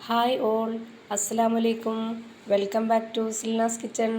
Hi all, അസ്സലാമു അലൈക്കും. Welcome back to Silnas kitchen.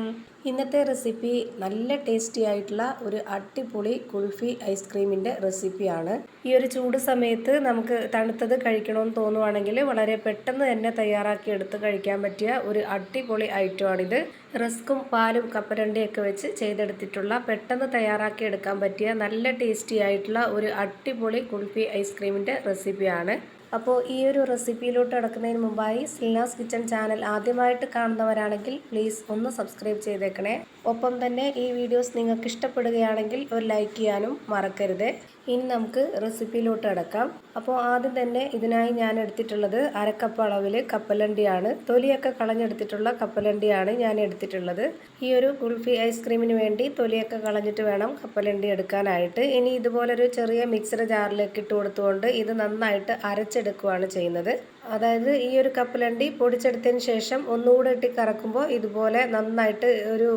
ഇന്നത്തെ റെസിപ്പി നല്ല ടേസ്റ്റി ആയിട്ടുള്ള ഒരു അടിപൊളി കുൽഫി ഐസ്ക്രീമിൻ്റെ റെസിപ്പിയാണ്. ഈ ഒരു ചൂട് സമയത്ത് നമുക്ക് തണുത്തത് കഴിക്കണമെന്ന് തോന്നുവാണെങ്കിൽ വളരെ പെട്ടെന്ന് തന്നെ തയ്യാറാക്കി എടുത്ത് കഴിക്കാൻ പറ്റിയ ഒരു അടിപൊളി ഐറ്റമാണിത്. റസ്ക്കും പാലും കപ്പലണ്ടിയൊക്കെ വെച്ച് ചെയ്തെടുത്തിട്ടുള്ള പെട്ടെന്ന് തയ്യാറാക്കി എടുക്കാൻ പറ്റിയ നല്ല ടേസ്റ്റി ആയിട്ടുള്ള ഒരു അടിപൊളി കുൽഫി ഐസ്ക്രീമിൻ്റെ റെസിപ്പിയാണ്. അപ്പോൾ ഈ ഒരു റെസിപ്പിയിലോട്ട് കടക്കുന്നതിന് മുമ്പായി സിൽനാസ് കിച്ചൺ ചാനൽ ആദ്യമായിട്ട് കാണുന്നവരാണെങ്കിൽ പ്ലീസ് ഒന്ന് സബ്സ്ക്രൈബ് ചെയ്തേക്കണേ. ഒപ്പം തന്നെ ഈ വീഡിയോസ് നിങ്ങൾക്ക് ഇഷ്ടപ്പെടുകയാണെങ്കിൽ ഒരു ലൈക്ക് ചെയ്യാനും മറക്കരുത്. ഇനി നമുക്ക് റെസിപ്പിയിലോട്ട് കിടക്കാം. അപ്പോൾ ആദ്യം തന്നെ ഇതിനായി ഞാൻ എടുത്തിട്ടുള്ളത് അരക്കപ്പ് അളവിൽ കപ്പലണ്ടിയാണ്. തൊലിയൊക്കെ കളഞ്ഞെടുത്തിട്ടുള്ള കപ്പലണ്ടിയാണ് ഞാൻ എടുത്തിട്ടുള്ളത്. ഈ ഒരു കുൽഫി ഐസ്ക്രീമിന് വേണ്ടി തൊലിയൊക്കെ കളഞ്ഞിട്ട് വേണം കപ്പലണ്ടി എടുക്കാനായിട്ട്. ഇനി ഇതുപോലൊരു ചെറിയ മിക്സർ ജാറിലേക്ക് ഇട്ട് കൊടുത്തുകൊണ്ട് ഇത് നന്നായിട്ട് അരച്ചെടുക്കുകയാണ് ചെയ്യുന്നത്. അതായത് ഈ ഒരു കപ്പലണ്ടി പൊടിച്ചെടുത്തതിന് ശേഷം ഒന്നുകൂടെ ഇട്ട് കറക്കുമ്പോൾ ഇതുപോലെ നന്നായിട്ട് ഒരു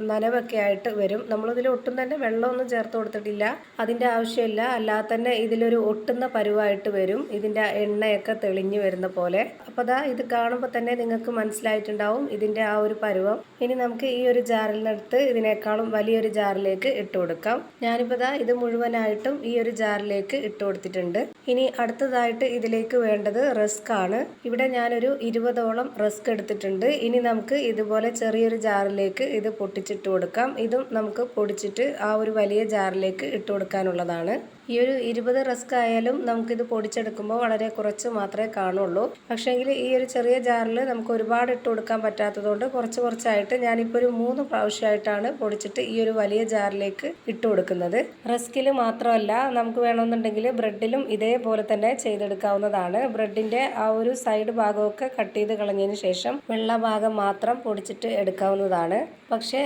നനവൊക്കെ ആയിട്ട് വരും. നമ്മളിതിൽ ഒട്ടും തന്നെ വെള്ളമൊന്നും ചേർത്ത് കൊടുത്തിട്ടില്ല, അതിൻ്റെ ആവശ്യമില്ല. അല്ലാതെ തന്നെ ഇതിലൊരു ഒട്ടുന്ന പരുവായിട്ട് വരും, ഇതിൻ്റെ എണ്ണയൊക്കെ തെളിഞ്ഞു വരുന്ന പോലെ. അപ്പോൾ ദാ ഇത് കാണുമ്പോൾ തന്നെ നിങ്ങൾക്ക് മനസ്സിലായിട്ടുണ്ടാവും ഇതിൻ്റെ ആ ഒരു പരുവം. ഇനി നമുക്ക് ഈ ഒരു ജാറിൽ നിന്നെടുത്ത് ഇതിനേക്കാളും വലിയൊരു ജാറിലേക്ക് ഇട്ട് കൊടുക്കാം. ഞാനിപ്പോൾ ദാ ഇത് മുഴുവനായിട്ടും ഈ ഒരു ജാറിലേക്ക് ഇട്ട് കൊടുത്തിട്ടുണ്ട്. ഇനി അടുത്തതായിട്ട് ഇതിലേക്ക് വേണ്ടത് റസ്ക് ആണ്. ഇവിടെ ഞാനൊരു 20ഓളം റസ്ക് എടുത്തിട്ടുണ്ട്. ഇനി നമുക്ക് ഇതുപോലെ ചെറിയൊരു ജാറിലേക്ക് ഇത് പൊട്ടിച്ചിട്ട് കൊടുക്കാം. ഇതും നമുക്ക് പൊടിച്ചിട്ട് ആ ഒരു വലിയ ജാറിലേക്ക് ഇട്ട് കൊടുക്കാനുള്ളതാണ്. ഈ ഒരു 20 റസ്ക് ആയാലും നമുക്കിത് പൊടിച്ചെടുക്കുമ്പോൾ വളരെ കുറച്ച് മാത്രമേ കാണുള്ളൂ. പക്ഷേങ്കിൽ ഈ ഒരു ചെറിയ ജാറിൽ നമുക്ക് ഒരുപാട് ഇട്ട് കൊടുക്കാൻ പറ്റാത്തതുകൊണ്ട് കുറച്ച് കുറച്ചായിട്ട് ഞാനിപ്പോൾ ഒരു 3 പ്രാവശ്യമായിട്ടാണ് പൊടിച്ചിട്ട് ഈ ഒരു വലിയ ജാറിലേക്ക് ഇട്ട് കൊടുക്കുന്നത്. റസ്കിൽ മാത്രമല്ല, നമുക്ക് വേണമെന്നുണ്ടെങ്കിൽ ബ്രെഡിലും ഇതേപോലെ തന്നെ ചെയ്തെടുക്കാവുന്നതാണ്. ബ്രെഡിൻ്റെ ആ ഒരു സൈഡ് ഭാഗമൊക്കെ കട്ട് ചെയ്ത് കളഞ്ഞതിന് ശേഷം വെള്ള ഭാഗം മാത്രം പൊടിച്ചിട്ട് എടുക്കാവുന്നതാണ്. പക്ഷേ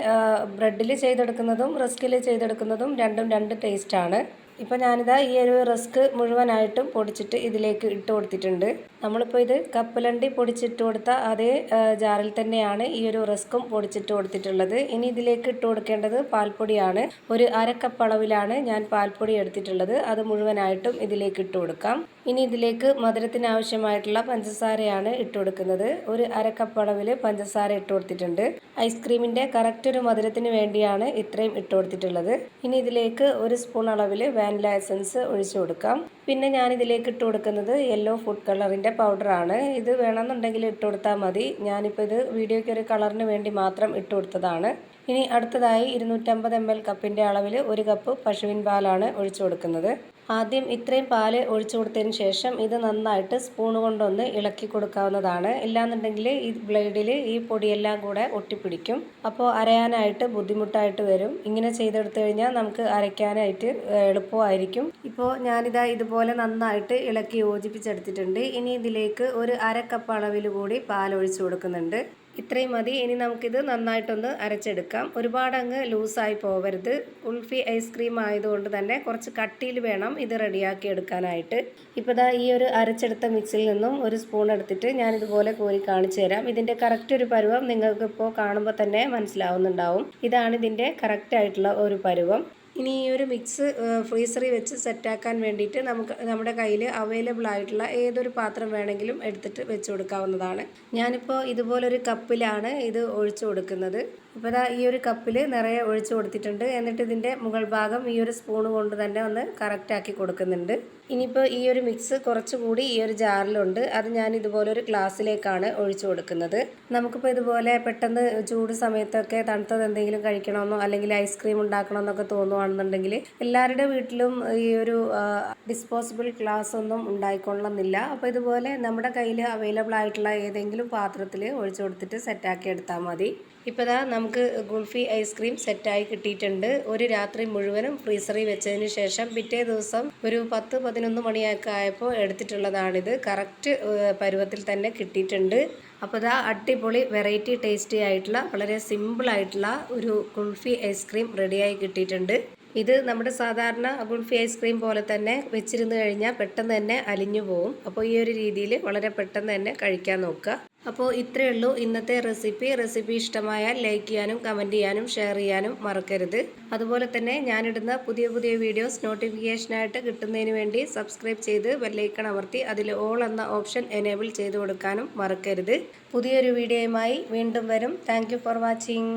ബ്രെഡിൽ ചെയ്തെടുക്കുന്നതും റസ്കിൽ ചെയ്തെടുക്കുന്നതും രണ്ടും രണ്ട് ടേസ്റ്റാണ്. ഇപ്പോൾ ഞാനിതാ ഈ ഒരു റസ്ക് മുഴുവനായിട്ടും പൊടിച്ചിട്ട് ഇതിലേക്ക് ഇട്ട് കൊടുത്തിട്ടുണ്ട്. നമ്മളിപ്പോൾ ഇത് കപ്പലണ്ടി പൊടിച്ചിട്ട് കൊടുത്ത അതേ ജാറിൽ തന്നെയാണ് ഈ ഒരു റസ്കും പൊടിച്ചിട്ട് കൊടുത്തിട്ടുള്ളത്. ഇനി ഇതിലേക്ക് ഇട്ട് കൊടുക്കേണ്ടത് പാൽപ്പൊടിയാണ്. ഒരു അരക്കപ്പ് അളവിലാണ് ഞാൻ പാൽപ്പൊടി എടുത്തിട്ടുള്ളത്. അത് മുഴുവനായിട്ടും ഇതിലേക്ക് ഇട്ട് കൊടുക്കാം. ഇനി ഇതിലേക്ക് മധുരത്തിന് ആവശ്യമായിട്ടുള്ള പഞ്ചസാരയാണ് ഇട്ട് കൊടുക്കുന്നത്. ഒരു അരക്കപ്പ് അളവിൽ പഞ്ചസാര ഇട്ട് കൊടുത്തിട്ടുണ്ട്. ഐസ്ക്രീമിൻ്റെ കറക്റ്റ് ഒരു മധുരത്തിന് വേണ്ടിയാണ് ഇത്രയും ഇട്ട് കൊടുത്തിട്ടുള്ളത്. ഇനി ഇതിലേക്ക് ഒരു സ്പൂൺ അളവിൽ വാനില എസൻസ് ഒഴിച്ചു കൊടുക്കാം. പിന്നെ ഞാൻ ഇതിലേക്ക് ഇട്ട് കൊടുക്കുന്നത് യെല്ലോ ഫുഡ് കളറിൻ്റെ പൗഡറാണ്. ഇത് വേണമെന്നുണ്ടെങ്കിൽ ഇട്ട് കൊടുത്താൽ മതി. ഞാനിപ്പോൾ ഇത് വീഡിയോയ്ക്ക് ഒരു കളറിന് വേണ്ടി മാത്രം ഇട്ട് കൊടുത്തതാണ്. ഇനി അടുത്തതായി 250 ml കപ്പിൻ്റെ അളവിൽ 1 കപ്പ് പശുവിൻ പാലാണ് ഒഴിച്ചു കൊടുക്കുന്നത്. ആദ്യം ഇത്രയും പാല് ഒഴിച്ചു കൊടുത്തതിന് ശേഷം ഇത് നന്നായിട്ട് സ്പൂൺ കൊണ്ടൊന്ന് ഇളക്കി കൊടുക്കാവുന്നതാണ്. ഇല്ലാന്നുണ്ടെങ്കിൽ ഈ ബ്ലേഡിൽ ഈ പൊടിയെല്ലാം കൂടെ ഒട്ടിപ്പിടിക്കും. അപ്പോൾ അരയാനായിട്ട് ബുദ്ധിമുട്ടായിട്ട് വരും. ഇങ്ങനെ ചെയ്തെടുത്തു കഴിഞ്ഞാൽ നമുക്ക് അരയ്ക്കാനായിട്ട് എളുപ്പമായിരിക്കും. ഇപ്പോൾ ഞാനിതാ ഇതുപോലെ നന്നായിട്ട് ഇളക്കി യോജിപ്പിച്ചെടുത്തിട്ടുണ്ട്. ഇനി ഇതിലേക്ക് ഒരു അരക്കപ്പ് അളവിൽ കൂടി പാൽ ഒഴിച്ചു കൊടുക്കുന്നുണ്ട്. ഇത്രയും മതി. ഇനി നമുക്കിത് നന്നായിട്ടൊന്ന് അരച്ചെടുക്കാം. ഒരുപാട് അങ്ങ് ലൂസായി പോവരുത്. കുൽഫി ഐസ്ക്രീം ആയതുകൊണ്ട് തന്നെ കുറച്ച് കട്ടിയിൽ വേണം ഇത് റെഡിയാക്കി എടുക്കാനായിട്ട്. ഇപ്പോൾ ദാ ഈ ഒരു അരച്ചെടുത്ത മിക്സിൽ നിന്നും ഒരു സ്പൂൺ എടുത്തിട്ട് ഞാനിതുപോലെ കോരി കാണിച്ചു തരാം. ഇതിൻ്റെ കറക്റ്റ് ഒരു പരുവം നിങ്ങൾക്കിപ്പോൾ കാണുമ്പോൾ തന്നെ മനസ്സിലാവുന്നുണ്ടാവും. ഇതാണ് ഇതിൻ്റെ കറക്റ്റ് ആയിട്ടുള്ള ഒരു പരുവം. ഇനി ഈ ഒരു മിക്സ് ഫ്രീസറിൽ വെച്ച് സെറ്റാക്കാൻ വേണ്ടിയിട്ട് നമ്മുടെ കയ്യിൽ അവൈലബിൾ ആയിട്ടുള്ള ഏതൊരു പാത്രം വേണമെങ്കിലും എടുത്തിട്ട് വെച്ച് കൊടുക്കാവുന്നതാണ്. ഞാനിപ്പോൾ ഇതുപോലൊരു കപ്പിലാണ് ഇത് ഒഴിച്ചു കൊടുക്കുന്നത്. ഇപ്പോൾ ദാ ഈ ഒരു കപ്പിൽ നിറയെ ഒഴിച്ചു കൊടുത്തിട്ടുണ്ട്. എന്നിട്ട് ഇതിൻ്റെ മുകൾ ഭാഗം ഈ ഒരു സ്പൂൺ കൊണ്ട് തന്നെ ഒന്ന് കറക്റ്റാക്കി കൊടുക്കുന്നുണ്ട്. ഇനിയിപ്പോൾ ഈ ഒരു മിക്സ് കുറച്ചുകൂടി ഈ ഒരു ജാറിലുണ്ട്. അത് ഞാൻ ഇതുപോലൊരു ഗ്ലാസ്സിലേക്കാണ് ഒഴിച്ചു കൊടുക്കുന്നത്. നമുക്കിപ്പോൾ ഇതുപോലെ പെട്ടെന്ന് ചൂട് സമയത്തൊക്കെ തണുത്തത് എന്തെങ്കിലും കഴിക്കണമെന്നോ അല്ലെങ്കിൽ ഐസ്ക്രീം ഉണ്ടാക്കണമെന്നൊക്കെ തോന്നുവാണെന്നുണ്ടെങ്കിൽ എല്ലാവരുടെ വീട്ടിലും ഈ ഒരു ഡിസ്പോസിബിൾ ഗ്ലാസ് ഒന്നും ഉണ്ടായിക്കൊള്ളണമെന്നില്ല. അപ്പോൾ ഇതുപോലെ നമ്മുടെ കയ്യിൽ അവൈലബിൾ ആയിട്ടുള്ള ഏതെങ്കിലും പാത്രത്തിൽ ഒഴിച്ചു കൊടുത്തിട്ട് സെറ്റാക്കി എടുത്താൽ മതി. ഇപ്പോൾ ദാ നമുക്ക് കുൽഫി ഐസ്ക്രീം സെറ്റായി കിട്ടിയിട്ടുണ്ട്. ഒരു രാത്രി മുഴുവനും ഫ്രീസറിൽ വെച്ചതിന് ശേഷം പിറ്റേ ദിവസം ഒരു 10-11 മണിയൊക്കെ ആയപ്പോൾ എടുത്തിട്ടുള്ളതാണിത്. കറക്റ്റ് പരുവത്തിൽ തന്നെ കിട്ടിയിട്ടുണ്ട്. അപ്പോൾ ഇതാ അടിപൊളി വെറൈറ്റി ടേസ്റ്റി ആയിട്ടുള്ള വളരെ സിമ്പിളായിട്ടുള്ള ഒരു കുൽഫി ഐസ്ക്രീം റെഡിയായി കിട്ടിയിട്ടുണ്ട്. ഇത് നമ്മുടെ സാധാരണ കുൽഫി ഐസ്ക്രീം പോലെ തന്നെ വെച്ചിരുന്ന് കഴിഞ്ഞാൽ പെട്ടെന്ന് തന്നെ അലിഞ്ഞു പോകും. അപ്പോൾ ഈ ഒരു രീതിയിൽ വളരെ പെട്ടെന്ന് തന്നെ കഴിക്കാൻ നോക്കുക. അപ്പോൾ ഇത്രയേ ഉള്ളൂ ഇന്നത്തെ റെസിപ്പി ഇഷ്ടമായാൽ ലൈക്ക് ചെയ്യാനും കമൻറ്റ് ചെയ്യാനും ഷെയർ ചെയ്യാനും മറക്കരുത്. അതുപോലെ തന്നെ ഞാനിടുന്ന പുതിയ വീഡിയോസ് നോട്ടിഫിക്കേഷനായിട്ട് കിട്ടുന്നതിന് വേണ്ടി സബ്സ്ക്രൈബ് ചെയ്ത് ബെല്ലൈക്കൺ അമർത്തി അതിൽ ഓൾ എന്ന ഓപ്ഷൻ എനേബിൾ ചെയ്ത് കൊടുക്കാനും മറക്കരുത്. പുതിയൊരു വീഡിയോയുമായി വീണ്ടും വരും. Thank you for watching.